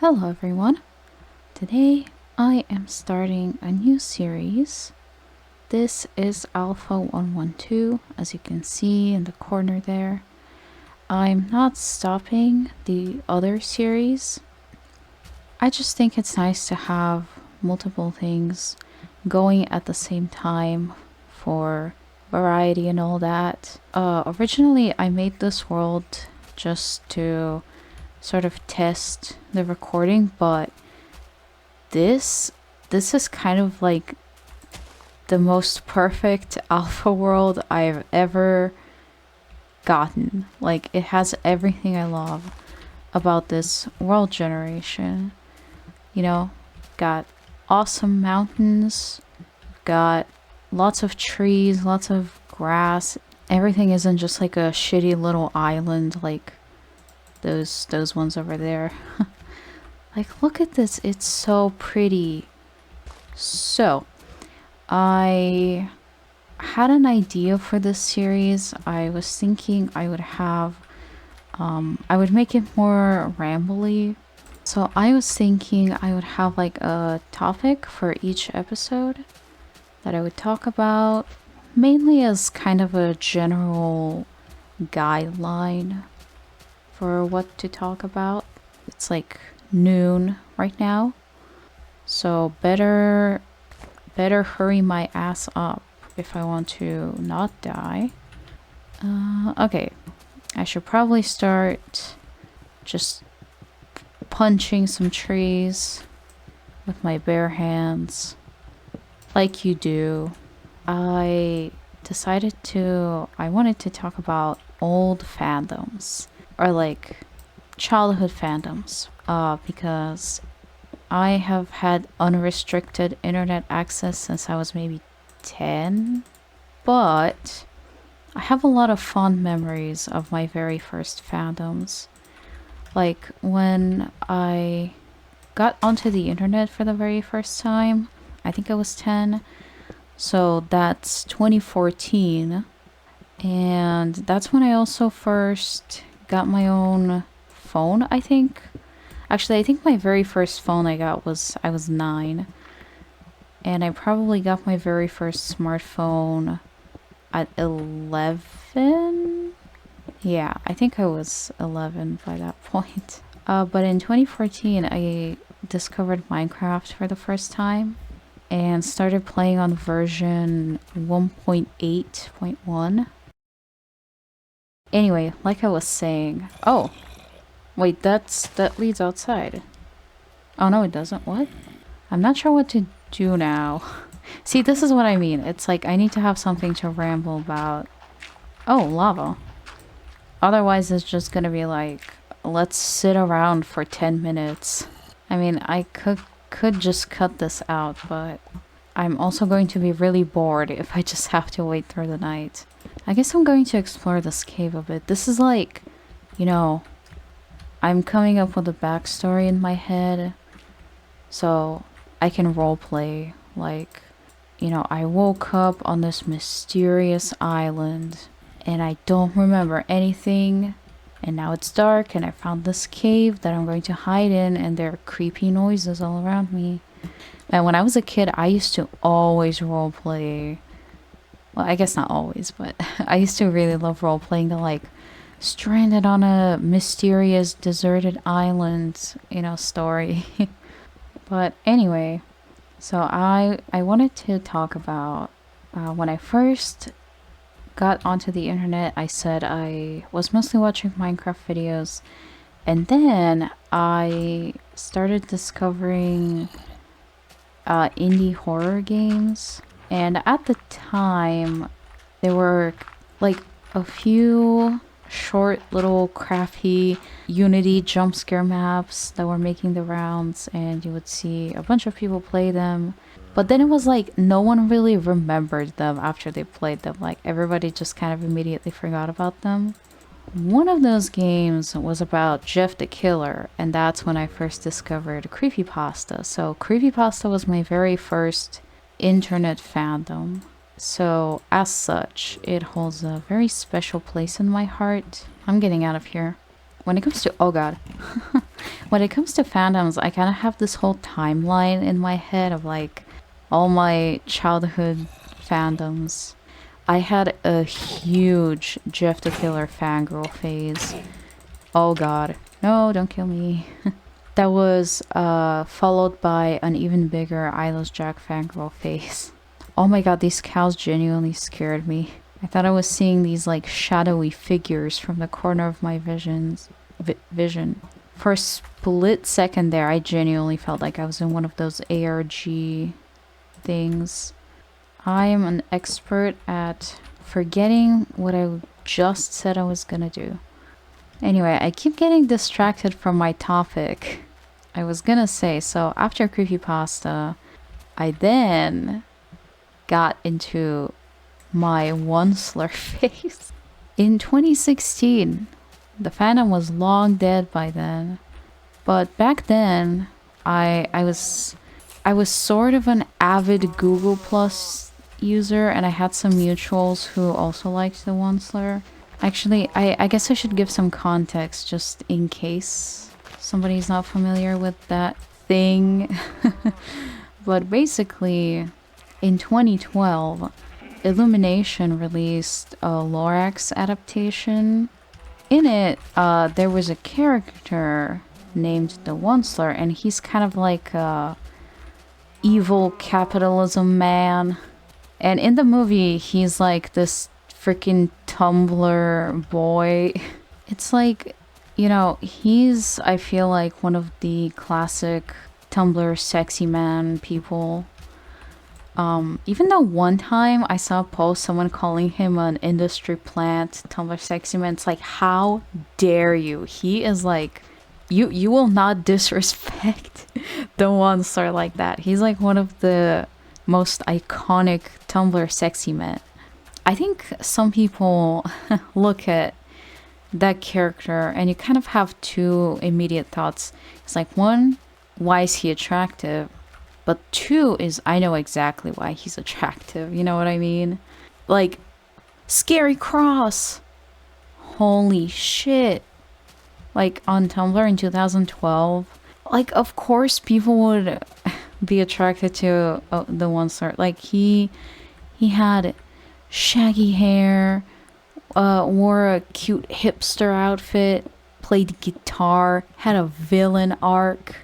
Hello everyone! Today I am starting a new series. This is Alpha 112, as you can see in the corner there. I'm not stopping the other series. I just think it's nice to have multiple things going at the same time for variety and all that. Originally I made this world just to sort of test the recording, but this is kind of like the most perfect alpha world I've ever gotten. Like, it has everything I love about this world generation. You know, got awesome mountains, got lots of trees, lots of grass. Everything isn't just like a shitty little island like those ones over there. Like, look at this, it's so pretty. So, I had an idea for this series. I was thinking I would have, I would make it more rambly. So I was thinking I would have like a topic for each episode that I would talk about, mainly as kind of a general guideline for what to talk about. It's like noon right now, so better hurry my ass up if I want to not die. Okay, I should probably start just punching some trees with my bare hands like you do. I wanted to talk about old fandoms, or like childhood fandoms, because I have had unrestricted internet access since I was maybe 10, but I have a lot of fond memories of my very first fandoms. Like, when I got onto the internet for the very first time, I think I was 10, so that's 2014, and that's when I also first got my own phone, I think. Actually, I think my very first phone I got was I was 9. And I probably got my very first smartphone at 11? Yeah, I think I was 11 by that point. But in 2014, I discovered Minecraft for the first time and started playing on version 1.8.1. Anyway, like I was saying... Oh! Wait, that leads outside. Oh no, it doesn't. What? I'm not sure what to do now. See, this is what I mean. It's like I need to have something to ramble about. Oh, lava. Otherwise, it's just gonna be like, let's sit around for 10 minutes. I mean, I could just cut this out, but I'm also going to be really bored if I just have to wait through the night. I guess I'm going to explore this cave a bit. This is like, you know, I'm coming up with a backstory in my head, so I can roleplay. Like, you know, I woke up on this mysterious island, and I don't remember anything, and now it's dark, and I found this cave that I'm going to hide in, and there are creepy noises all around me. And when I was a kid, I used to always roleplay. Well, I guess not always, but I used to really love roleplaying the, like, stranded on a mysterious deserted island, you know, story. But anyway, so I wanted to talk about when I first got onto the internet. I said I was mostly watching Minecraft videos, and then I started discovering indie horror games, and at the time there were like a few short little crafty Unity jump scare maps that were making the rounds, and you would see a bunch of people play them, but then it was like no one really remembered them after they played them. Like, everybody just kind of immediately forgot about them. One of those games was about Jeff the Killer, and that's when I first discovered creepypasta. So creepypasta was my very first internet fandom. So, as such, it holds a very special place in my heart. I'm getting out of here. when it comes to, oh god, when it comes to fandoms, I kind of have this whole timeline in my head of like all my childhood fandoms. I had a huge Jeff the Killer fangirl phase. Oh god. No, don't kill me. That was followed by an even bigger Eyeless Jack fangirl phase. Oh my god, these cows genuinely scared me. I thought I was seeing these like shadowy figures from the corner of my vision. For a split second there, I genuinely felt like I was in one of those ARG things. I am an expert at forgetting what I just said I was gonna do. Anyway, I keep getting distracted from my topic. I was gonna say, so after creepypasta, I then got into my one-slur phase. In 2016, the fandom was long dead by then. But back then, I was sort of an avid Google Plus user, and I had some mutuals who also liked the one-slur. Actually, I guess I should give some context just in case somebody's not familiar with that thing. But basically, in 2012, Illumination released a Lorax adaptation. In it, there was a character named the Onceler, and he's kind of like a evil capitalism man. And in the movie, he's like this freaking Tumblr boy. It's like, you know, he's, I feel like, one of the classic Tumblr sexy man people. Even though one time I saw a post, someone calling him an industry plant, Tumblr sexy man, it's like, how dare you? He is like, you will not disrespect the Onceler like that. He's like one of the most iconic Tumblr sexy men. I think some people look at that character and you kind of have two immediate thoughts. It's like, one, why is he attractive? But two is, I know exactly why he's attractive. You know what I mean? Like, Scary Cross. Holy shit. Like, on Tumblr in 2012. Like, of course people would be attracted to the Onceler. Like, he had shaggy hair, wore a cute hipster outfit, played guitar, had a villain arc.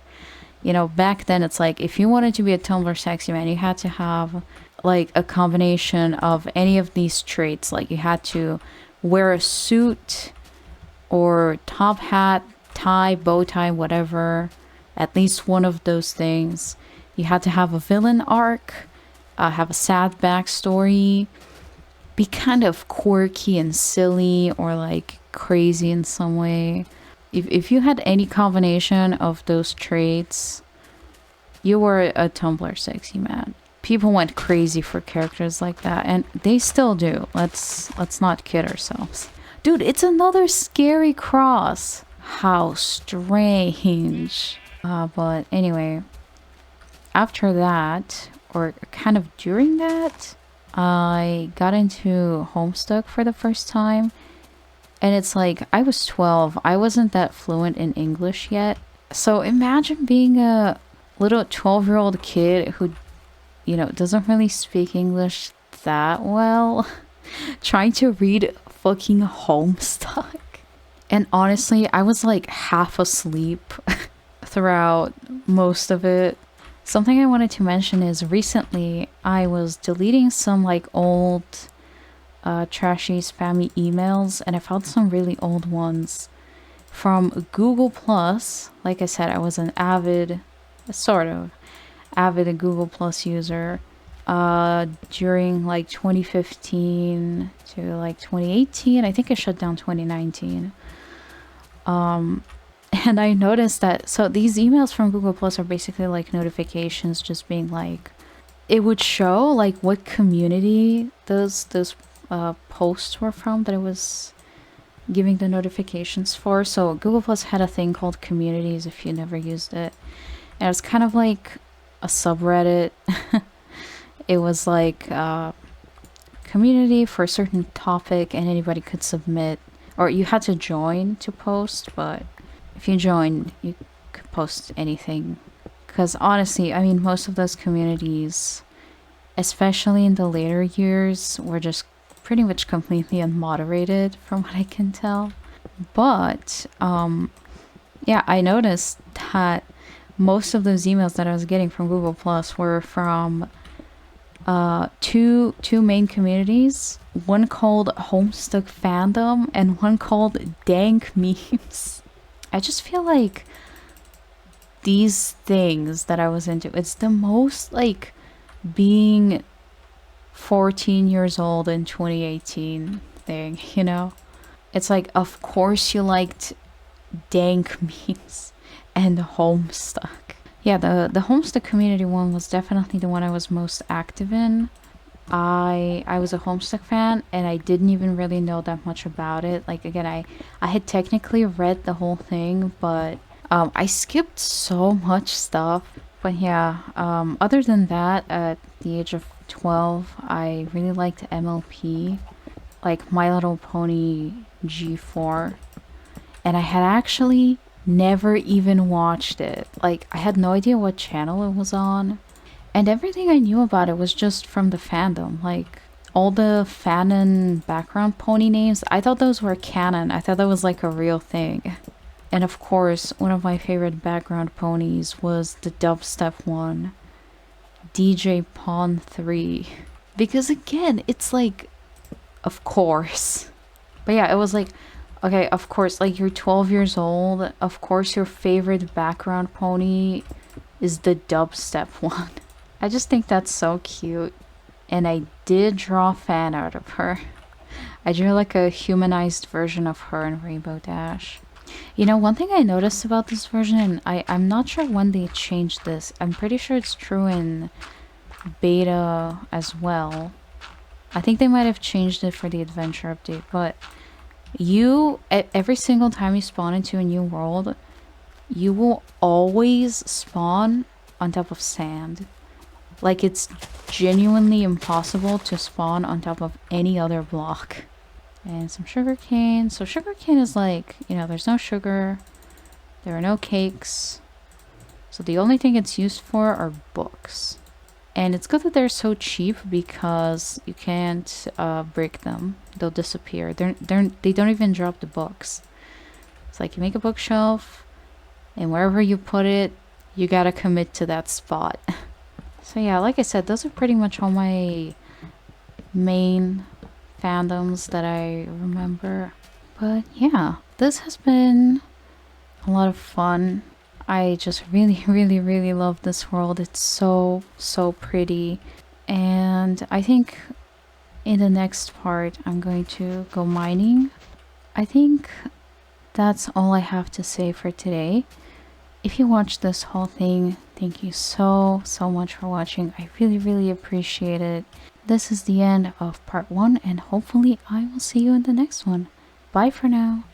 You know, back then it's like, if you wanted to be a Tumblr sexy man, you had to have like a combination of any of these traits. Like, you had to wear a suit or top hat, tie, bow tie, whatever. At least one of those things. You had to have a villain arc, have a sad backstory, be kind of quirky and silly or like crazy in some way. If you had any combination of those traits, you were a Tumblr sexy man. People went crazy for characters like that, and they still do. Let's not kid ourselves. Dude, it's another Scary Cross. How strange. But anyway, after that, or kind of during that, I got into Homestuck for the first time. And it's like, I was 12. I wasn't that fluent in English yet. So imagine being a little 12-year-old kid who, you know, doesn't really speak English that well, trying to read fucking Homestuck. And honestly, I was like half asleep throughout most of it. Something I wanted to mention is recently I was deleting some like old trashy spammy emails, and I found some really old ones from Google Plus. Like I said, I was an avid Google Plus user during like 2015 to like 2018. I think I shut down 2019. And I noticed that, so these emails from Google Plus are basically like notifications, just being like, it would show like what community those posts were from that I was giving the notifications for. So Google Plus had a thing called communities, if you never used it. And it was kind of like a subreddit. It was like a community for a certain topic, and anybody could submit or you had to join to post, but if you joined, you could post anything. Because honestly, I mean, most of those communities, especially in the later years, were just pretty much completely unmoderated from what I can tell. But yeah, I noticed that most of those emails that I was getting from Google Plus were from two main communities. One called Homestuck Fandom and one called Dank Memes. I just feel like these things that I was into, it's the most like being 14 years old in 2018 thing, you know? It's like, of course you liked dank memes and Homestuck. Yeah, the Homestuck community one was definitely the one I was most active in. I was a Homestuck fan and I didn't even really know that much about it. Like again, I had technically read the whole thing, but I skipped so much stuff. But yeah, other than that, at the age of 12, I really liked MLP, like My Little Pony G4. And I had actually never even watched it. Like, I had no idea what channel it was on. And everything I knew about it was just from the fandom. Like, all the fanon background pony names, I thought those were canon. I thought that was like a real thing. And of course, one of my favorite background ponies was the dubstep one, DJ Pawn 3. Because again, it's like, of course. But yeah, it was like, okay, of course, like you're 12 years old. Of course, your favorite background pony is the dubstep one. I just think that's so cute. And I did draw fan art of her. I drew like a humanized version of her in Rainbow Dash. You know, one thing I noticed about this version, and I'm not sure when they changed this. I'm pretty sure it's true in beta as well. I think they might have changed it for the adventure update, but every single time you spawn into a new world, you will always spawn on top of sand. Like, it's genuinely impossible to spawn on top of any other block. And some sugarcane. So sugarcane is like, you know, there's no sugar, there are no cakes, so the only thing it's used for are books. And it's good that they're so cheap because you can't break them. They'll disappear. They don't even drop the books. It's like you make a bookshelf, and wherever you put it, you gotta commit to that spot. So yeah, like I said, those are pretty much all my main fandoms that I remember. But yeah, this has been a lot of fun. I just really, really, really love this world. It's so, so pretty. And I think in the next part, I'm going to go mining. I think that's all I have to say for today. If you watched this whole thing, thank you so, so much for watching. I really, really appreciate it. This is the end of part 1, and hopefully I will see you in the next one. Bye for now.